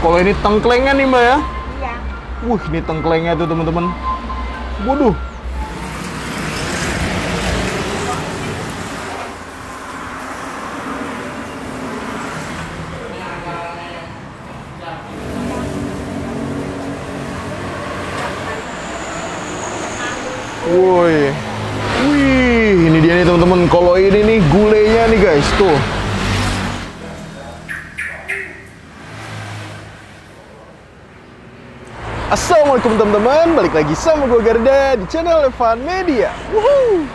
Kalau ini tengklengnya nih Mbak ya? Iya. Ini tengklengnya tuh teman-teman. Waduh. Wih, ini dia nih teman-teman. Kalau ini nih gulenya nih guys, tuh. Assalamualaikum teman-teman, balik lagi sama gue Garda di channel Lebih Media. Woohoo!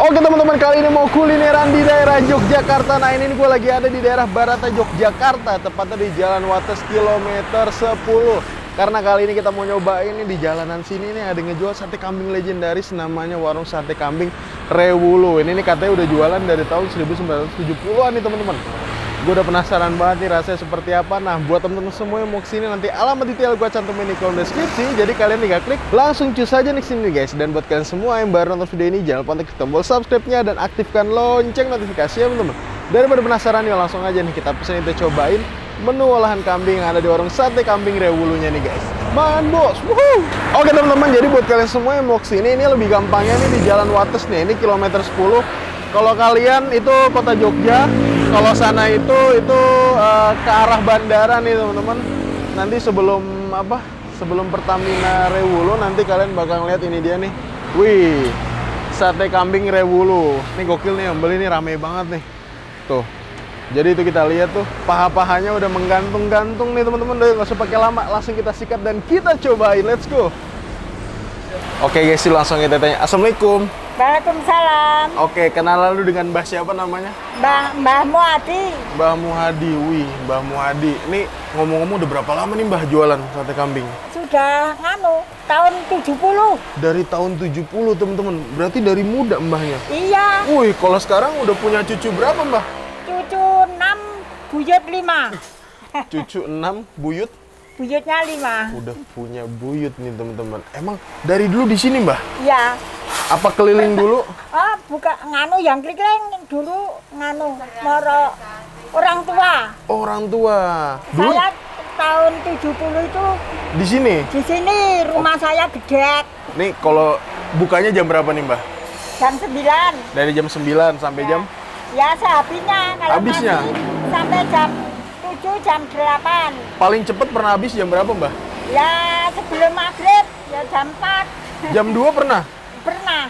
Oke teman-teman, kali ini mau kulineran di daerah Yogyakarta. Nah ini gue lagi ada di daerah Barata Yogyakarta, tepatnya di Jalan Wates kilometer 10. Karena kali ini kita mau nyobain nih di jalanan sini nih ada ngejual sate kambing legendaris, namanya warung sate kambing REWULU. Ini nih katanya udah jualan dari tahun 1970-an nih teman-teman. Gue udah penasaran banget nih rasanya seperti apa. Nah buat temen-temen semua yang mau kesini, nanti alamat detail gue cantumin di kolom deskripsi. Jadi kalian tinggal klik langsung cus aja nih sini guys. Dan buat kalian semua yang baru nonton video ini, jangan lupa klik tombol subscribe-nya dan aktifkan lonceng notifikasi ya teman-teman. Daripada penasaran yuk langsung aja nih kita pesen, kita cobain menu olahan kambing yang ada di warung sate kambing REWULU-nya nih guys. Man bos, wuhuu. Oke teman-teman, jadi buat kalian semua yang mau kesini, ini lebih gampangnya nih di Jalan Wates nih. Ini kilometer 10. Kalau kalian itu kota Jogja, kalau sana itu ke arah bandara nih teman-teman. Nanti sebelum Pertamina REWULU, nanti kalian bakal lihat ini dia nih. Wih, sate kambing REWULU. Ini gokil nih, yang beli nih rame banget nih. Tuh. Jadi itu kita lihat tuh, paha-pahanya udah menggantung-gantung nih teman-teman. Udah nggak usah pakai lama, langsung kita sikat dan kita cobain. Let's go. Oke guys, langsung kita tanya. Assalamualaikum. Waalaikumsalam. Oke, kenalan lu dengan Mbah siapa namanya? Mbah Muhadi. Mbah Muhadi, wih, Mbah Muhadi. Ini ngomong-ngomong udah berapa lama nih Mbah jualan sate kambing? Sudah tahun 70. Dari tahun 70 teman-teman. Berarti dari muda Mbahnya? Iya. Wih, kalau sekarang udah punya cucu berapa Mbah? Cucu 6, buyut 5. Cucu 6, buyut? Buyutnya 5. Udah punya buyut nih teman-teman. Emang dari dulu di sini Mbah? Iya. Apa keliling dulu? Oh, buka yang keliling dulu moro orang tua. Orang tua. Dulu? Saya tahun 70 itu di sini? Di sini rumah saya gede. Nih kalau bukanya jam berapa nih Mbah? Jam 9. Dari jam 9 sampai jam? Ya sehabisnya. Kalau habisnya? Sampai jam 7, jam 8. Paling cepet pernah habis jam berapa Mbah? Ya sebelum maghrib, ya jam 4. Jam 2 pernah? Pernah.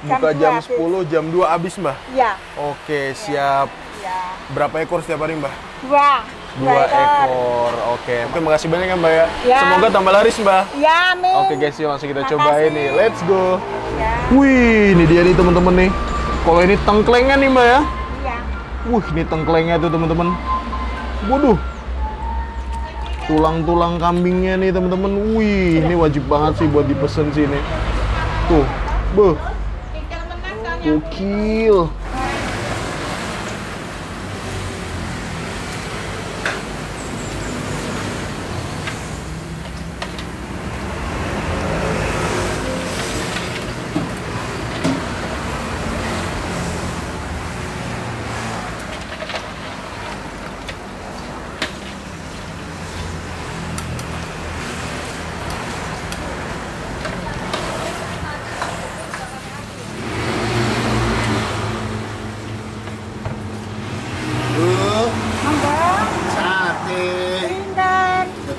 Buka jam 10, jam 2 habis Mbah? Iya. Oke, siap. Ya. Berapa ekor setiap hari Mbah? 2 ekor. Oke, makasih banyak ya Mbah ya. Ya. Semoga tambah laris Mbah. Ya, amin. Oke guys, yuk langsung kita cobain nih. Let's go. Ya. Wih, ini dia nih teman-teman nih. Kalau ini tengklengnya nih Mbah ya? Iya. Ini tengklengnya tuh teman-teman. Waduh. Tulang-tulang kambingnya nih teman-teman. Wih, ini wajib banget sih buat dipesen sini. Tuh, beuh. Gokil.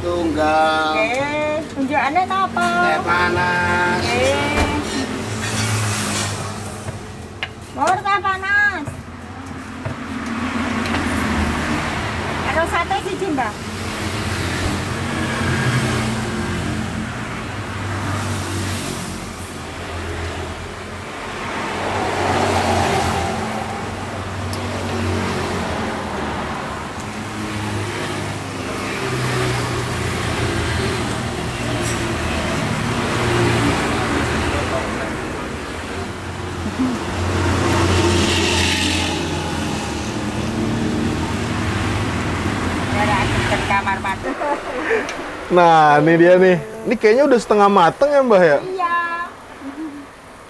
Tunggal. Tunjukannya apa? Teh panas. Mau teh panas. Ada sate siji, Mbak. Nah, ini dia nih. Ini kayaknya udah setengah mateng ya, Mbah ya? Iya.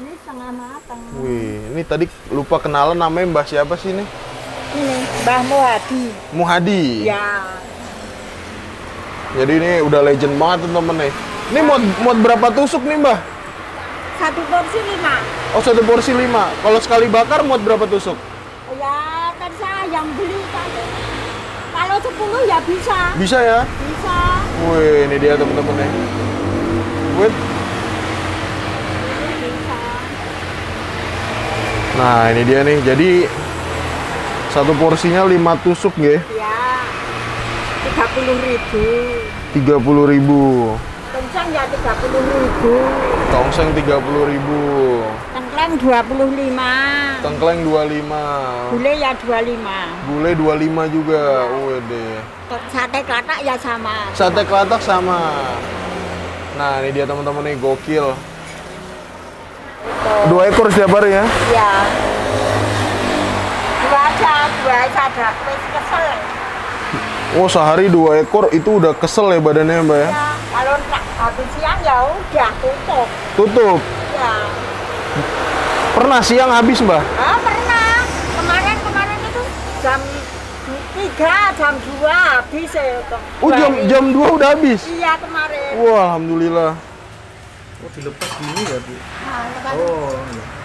Ini setengah mateng. Wih, ini tadi lupa kenalan namanya Mbah siapa sih ini? Ini Mbah Muhadi. Muhadi. Ya. Jadi ini udah legend banget temen-temen nih. Ini muat berapa tusuk nih, Mbah? 1 porsi 5. Oh, 1 porsi 5. Kalau sekali bakar muat berapa tusuk? Ya, terserah yang beli tadi. Kalau 10 ya bisa. Bisa ya? Bisa. Wih, ini dia temen-temen nih. Wait. Bisa. Nah, ini dia nih. Jadi 1 porsinya 5 tusuk ya. Ya. 30.000. 30.000. Tongseng ya 30.000. Tongseng 30.000. Tengkleng 25. Tengkleng 25. Gulai ya 25. Gulai 25 juga. Wede. Sate kelatak ya sama. Sate kelatak sama. Nah, ini dia teman-teman nih, gokil. 2 ekor setiap hari ya? Ya. 2 aja ada. Wes kesel. Oh, sehari 2 ekor itu udah kesel ya badannya, Mbak ya? Ya, kalau habis siang ya udah tutup. Tutup. Ya. Pernah siang habis, Mbak? Ah, pernah. Kemarin itu jam 3, jam 2 habis ya. Oh, jam 2 udah habis? Iya, kemarin. Wah, alhamdulillah. Oh, dilepas gini ya, Bu? Nah, lepas Oh, iya.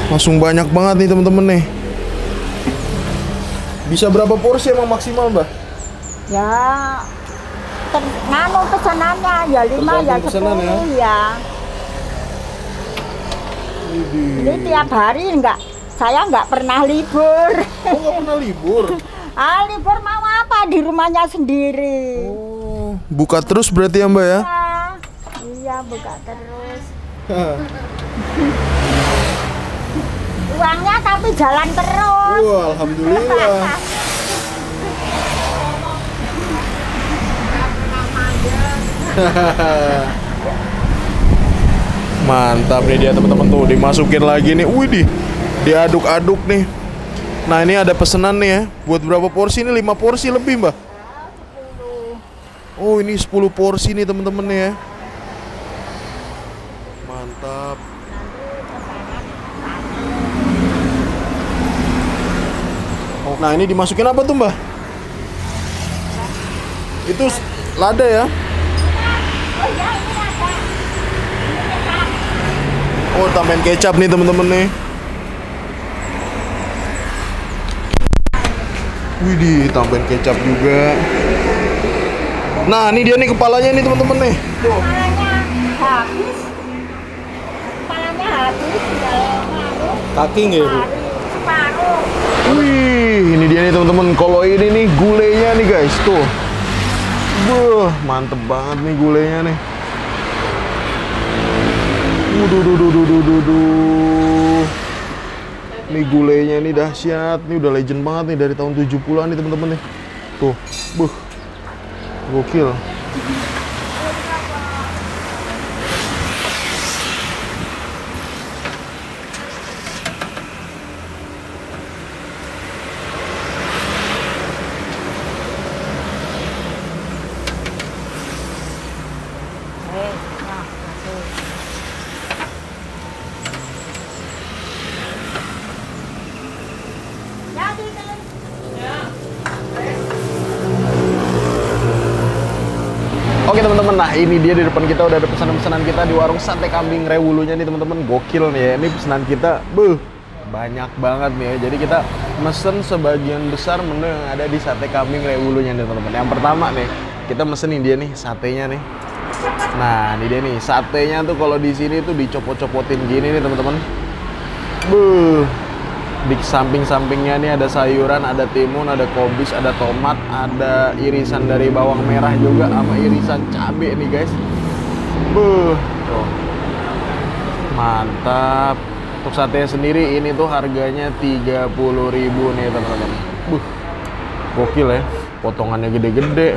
Langsung banyak banget nih temen-temen nih. Bisa berapa porsi emang maksimal, Mbak? ya nganu pesanannya ya 5 ya Tergantung pesanan 10 ya. Ini tiap hari saya nggak pernah libur. Oh, nggak pernah libur? Libur mau apa di rumahnya sendiri. Oh, buka terus berarti ya, Mbak ya? Iya, buka terus. Uangnya tapi jalan terus. Wah, alhamdulillah. Mantap nih dia teman-teman tuh, dimasukin lagi nih. Wih, diaduk-aduk nih. Nah, ini ada pesanan nih ya. Buat berapa porsi ini? 5 porsi lebih, Mbak? 10. Oh, ini 10 porsi nih teman-teman nih ya. Mantap. Nah, ini dimasukin apa tuh, Mbak? Itu lada ya? Oh, tambahin kecap nih temen-temen nih. Widih, tambahin kecap juga. Nah, ini dia nih kepalanya nih temen-temen nih. Tuh. Kepalanya habis. Kaki nggak, Bu? Separuh. Wih, ini dia nih temen-temen. Kalau ini nih gulainya nih guys, tuh. Buh, mantep banget nih gulainya nih. Duh. Nih gulainya nih dahsyat. Nih udah legend banget nih dari tahun 70-an nih temen-temen nih. Tuh, buh. Gokil. Oke teman-teman, nah ini dia di depan kita udah ada pesanan-pesanan kita di warung sate kambing Rewulunya nih teman-teman. Gokil nih ya, ini pesanan kita banyak banget nih ya. Jadi kita mesen sebagian besar menu yang ada di sate kambing Rewulunya nih teman-teman. Yang pertama nih, kita mesenin dia nih satenya nih. Nah, ini dia nih satenya tuh kalau di sini tuh dicopot-copotin gini nih teman-teman. Di samping-sampingnya nih ada sayuran, ada timun, ada kobis, ada tomat, ada irisan dari bawang merah juga sama irisan cabai nih guys. Tuh. Mantap. Untuk satenya sendiri ini tuh harganya 30.000 nih teman-teman. Gokil ya. Potongannya gede-gede.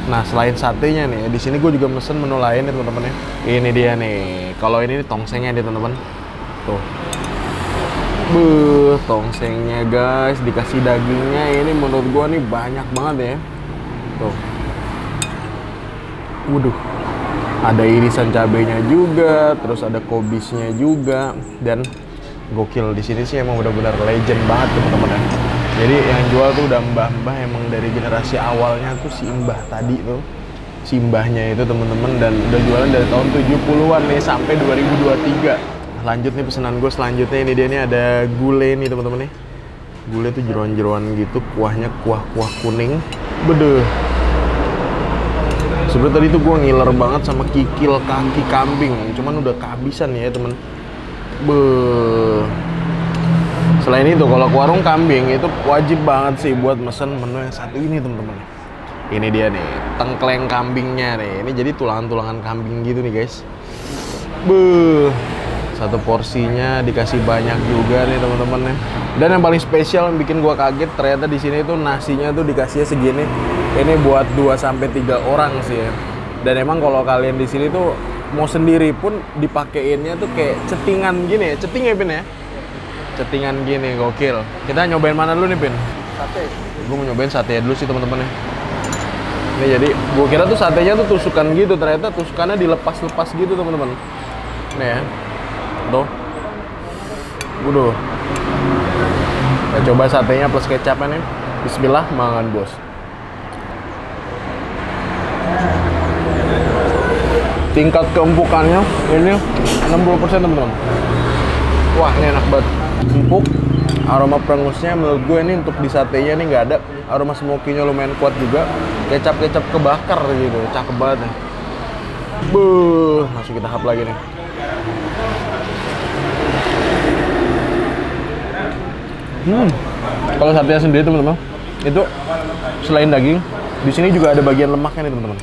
Nah, selain satenya nih, di sini gue juga mesen menu lain nih teman-teman ya. Ini dia nih. Kalau ini tongsengnya nih teman-teman. Tuh. Tongsengnya guys, dikasih dagingnya ini menurut gue nih banyak banget ya. Tuh. Waduh. Ada irisan cabenya juga, terus ada kobisnya juga, dan gokil di sini sih emang benar-benar legend banget teman-teman ya. Jadi yang jual tuh udah mbah-mbah emang dari generasi awalnya tuh si Mbah tadi tuh, si Mbahnya itu teman-teman, dan udah jualan dari tahun 70-an nih sampai 2023. Nah, lanjut nih pesanan gue selanjutnya, ini dia nih ada gulai nih teman-teman nih. Gulai tuh jeroan-jeroan gitu, kuahnya kuah kuning. Bedeh. Sebenarnya tadi tuh gue ngiler banget sama kikil kaki kambing, cuman udah kehabisan ya temen. Selain itu kalau ke warung kambing itu wajib banget sih buat mesen menu yang satu ini temen-temen. Ini dia nih, tengkleng kambingnya nih. Ini jadi tulangan-tulangan kambing gitu nih guys. Satu porsinya dikasih banyak juga nih teman-teman ya. Dan yang paling spesial yang bikin gua kaget ternyata di sini tuh nasinya tuh dikasihnya segini. Ini buat 2-3 orang sih ya. Dan emang kalau kalian di sini tuh mau sendiri pun dipakeinnya tuh kayak cetingan gini ya. Ceting ya Pin ya? Cetingan gini, gokil. Kita nyobain mana dulu nih Pin? Sate. Gue mau nyobain sate dulu sih teman-teman ya. Ini jadi gua kira tuh satenya tuh tusukan gitu, ternyata tusukannya dilepas-lepas gitu teman-teman. Nih ya. Tuh. Waduh. Kita coba satenya plus kecapnya nih. Bismillah, mangan bos. Tingkat keempukannya ini 60% teman-teman. Wah, ini enak banget. Empuk. Aroma perengusnya menurut gue ini untuk di satenya nih nggak ada. Aroma smoky-nya lumayan kuat juga. Kecap-kecap kebakar gitu. Cakep banget ya. Langsung kita hap lagi nih. Kalau satenya sendiri teman-teman, itu selain daging, di sini juga ada bagian lemaknya nih teman-teman.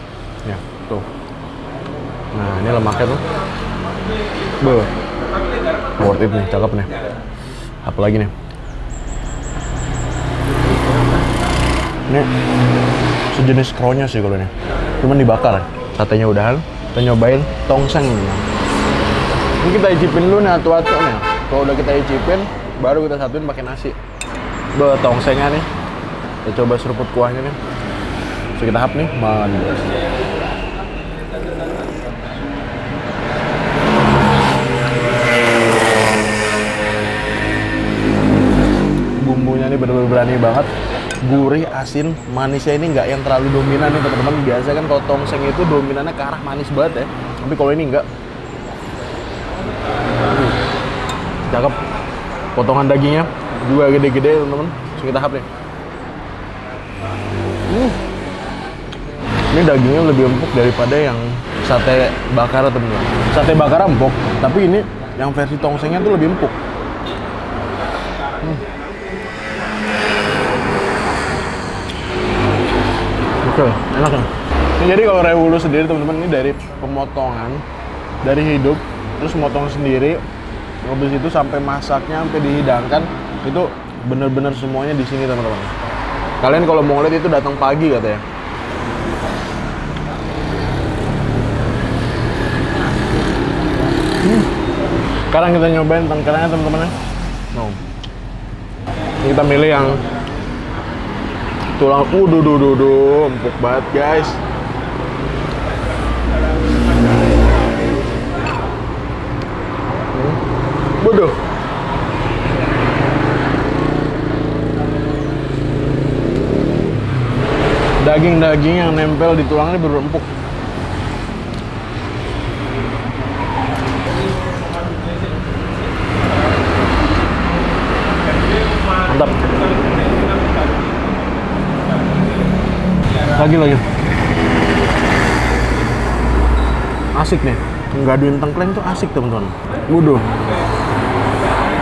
Ya, tuh. Nah, ini lemaknya tuh. Worth it nih, cakep nih. Apa lagi nih? Ini sejenis kronya sih kalau ini. Cuman dibakar. Satenya udahan, kita nyobain tongseng nih. Ini kita icipin dulu nih atu-atu nih. Kalau udah kita icipin, baru kita satuin pakai nasi. Tongsengnya nih. Kita coba seruput kuahnya nih. Terus kita hap nih, manis. Bumbunya nih bener-bener berani banget. Gurih, asin, manisnya ini nggak yang terlalu dominan nih teman-teman. Biasa kan kalau tongseng itu dominannya ke arah manis banget ya. Tapi kalau ini enggak. Cakep. Potongan dagingnya juga gede-gede teman-teman. Terus kita hap nih. Ini dagingnya lebih empuk daripada yang sate bakar teman-teman. Sate bakar empuk, tapi ini yang versi tongsengnya tuh lebih empuk. Oke, enak ya. Ini jadi kalau REWULU sendiri teman-teman, ini dari pemotongan, dari hidup, terus motong sendiri, habis itu sampai masaknya, sampai dihidangkan, itu bener-bener semuanya di sini teman-teman. Kalian kalau mau lihat itu datang pagi katanya. Sekarang kita nyobain tengklengnya teman-teman ya. Ini kita milih yang tulang, empuk banget guys. Bodoh. Daging-daging yang nempel di tulang ini berempuk. Mantap. Lagi. Asik nih. Nggaduin tengkleng tuh asik teman-teman. Waduh.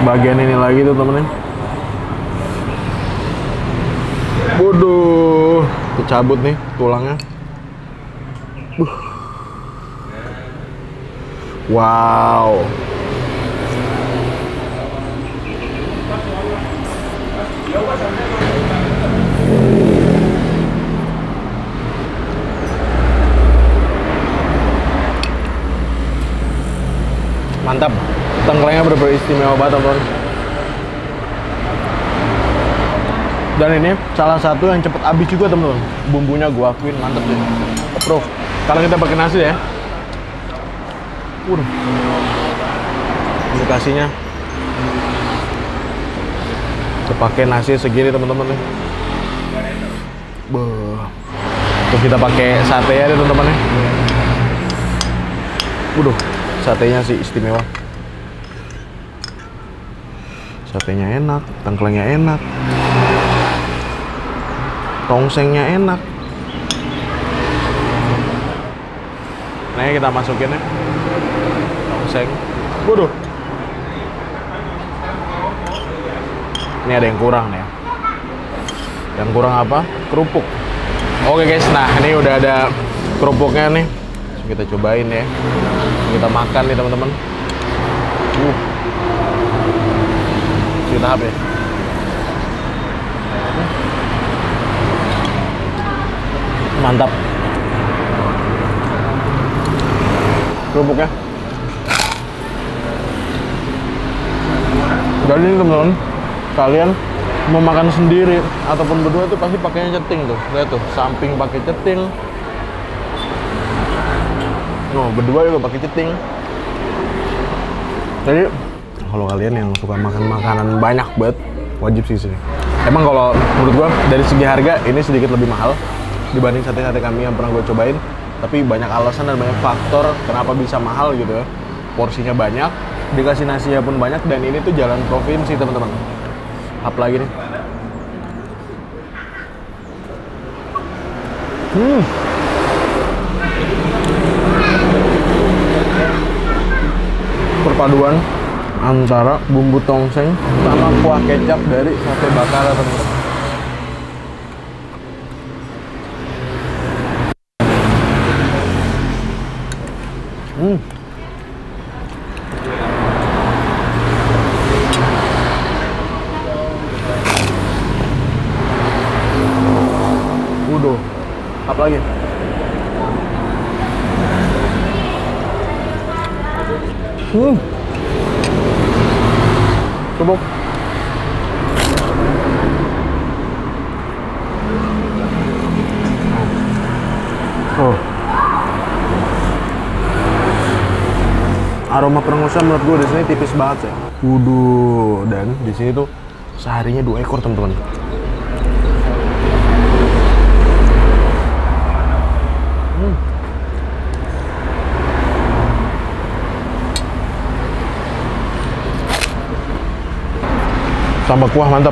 Bagian ini lagi tuh temen-temen. Waduh. Dicabut nih tulangnya. Wow. Mantap. Tengklengnya bener-bener istimewa banget, teman-teman. Dan ini salah satu yang cepet habis juga, teman-teman. Bumbunya gua akuin mantep deh. Approve. Kalau kita pakai nasi ya. Indikasinya kita pakai nasi segini, teman-teman nih. Terus kita pakai sate ya, teman-teman nih. Satenya sih istimewa. Satenya enak, tengklengnya enak, tongsengnya enak. Nah, kita masukin ya tongseng. Ini ada yang kurang nih ya. Yang kurang apa? Kerupuk. Oke guys, nah ini udah ada kerupuknya nih. Kita cobain ya. Kita makan nih, teman-teman. Kita tahap ya. Mantap. Kerupuknya. Jadi ini, teman-teman, kalian mau makan sendiri ataupun berdua tuh pasti pakainya ceting tuh. Lihat tuh, samping pakai ceting. Berdua juga pakai ceting. Jadi kalau kalian yang suka makan makanan banyak banget, wajib sih sini. Emang kalau menurut gua dari segi harga ini sedikit lebih mahal dibanding sate-sate kambing yang pernah gue cobain. Tapi banyak alasan dan banyak faktor kenapa bisa mahal gitu ya. Porsinya banyak, dikasih nasinya pun banyak, dan ini tuh jalan provinsi, teman-teman. Apalagi nih. Perpaduan antara bumbu tongseng sama kuah kecap dari sate bakar, teman-teman. Apa lagi? Coba. Aroma perengusan menurut gue di sini tipis banget ya. Dan di sini tuh seharinya 2 ekor, teman-teman. Tambah kuah, mantap.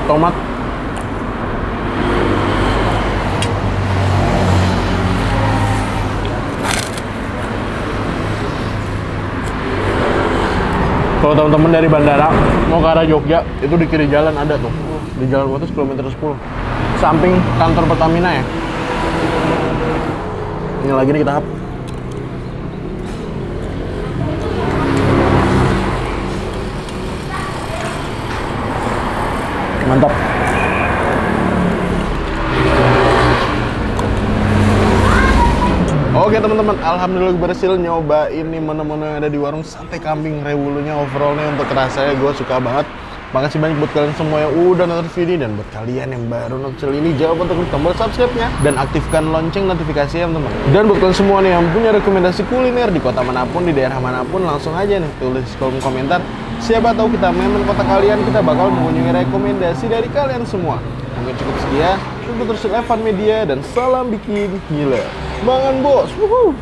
Tomat. Kalau teman-teman dari bandara mau ke arah Jogja, itu di kiri jalan ada tuh, di Jalan Wates kilometer 10, samping kantor Pertamina ya. Ini lagi nih kita hap. Mantap. Oke teman-teman, alhamdulillah berhasil nyoba ini menu-menu yang ada di warung sate kambing Rewulunya. Overallnya untuk rasanya gue suka banget. Makasih banyak buat kalian semua yang udah nonton video, dan buat kalian yang baru nonton channel ini, jangan lupa untuk klik tombol subscribe-nya dan aktifkan lonceng notifikasinya, teman-teman. Dan buat kalian semua nih yang punya rekomendasi kuliner di kota manapun, di daerah manapun, langsung aja nih tulis di kolom komentar. Siapa tahu kita main kota kalian, kita bakal mengunjungi rekomendasi dari kalian semua. Mungkin cukup sekian. Untuk terus Evan Media, dan salam bikin gila. Mangan bos. Wuhu.